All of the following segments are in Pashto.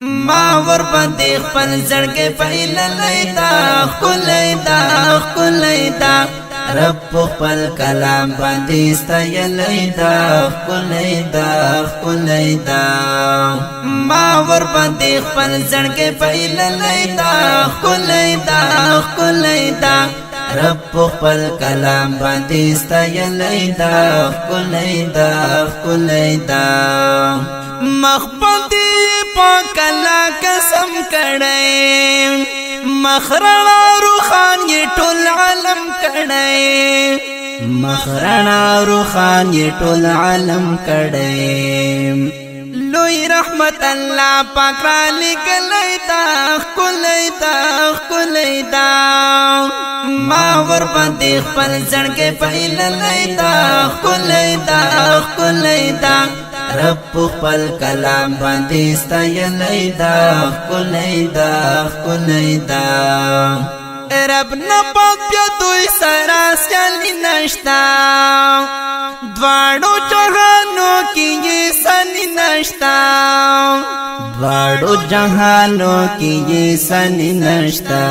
ما ور باندې خپل زړګي پهللای دا خلای دا رب خپل کلام باندې ستایلای دا خلای دا ما ور باندې خپل زړګي پهللای دا خلای دا رب خپل کلام باندې ستایلای دا خلای دا مخبندی پاکلا قسم کړي مخرنا روحان یہ ټول عالم کړي مخرنا روحان یہ ټول عالم کړي لوی رحمت الله پاک را لګلای دا خلای دا ما ور باندې خپل ځړګي پهللای دا خلای دا رب خپل کلام باندې ستایلای دا خلای دا رب نه پاک بیا دوی سره سیالی نشتا دواړو جهانو کې یې سنی نشتا دواړو جهانو کې یې سنی نشتا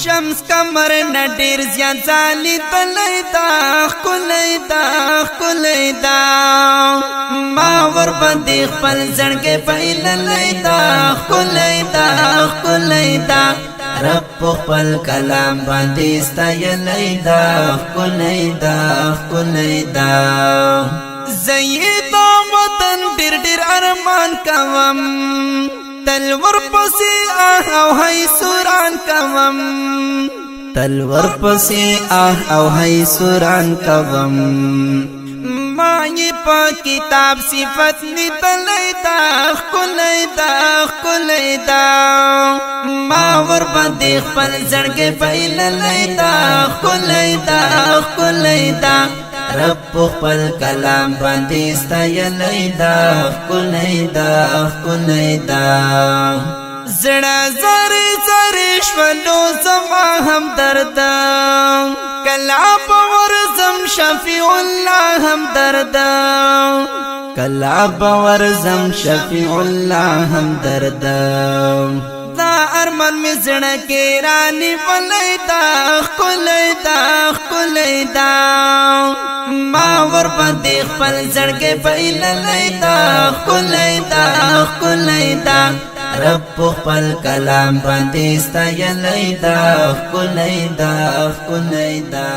شمس کمر نډیر زیات زالی تلای دا خلای دا ما ور باندې خپل ځړګي پهللای دا خلای دا رب خپل کلام باندې ستایلای دا خلای دا زیدا وطن ډیر ارمان کوم تلور پسې او هي سوران کوم تلور پسې او هي سوران کوم ما یې په کتاب صفت نتلای دا خلای دا ما ور باندې خپل ځړګي پهللای دا خلای دا رب خپل کلام باندې ستایلای دا خلای دا زړه زری شولو زما هم درد کلا باور زم شفیع الله هم درد کلا باور زم شفیع الله هم درد دا ارمان می زړه کې رانی ولای دا خلای دا ما ور باندې خپل ځړګي پهللای دا خلای دا رب خپل کلام باندې ستایلای دا خلای دا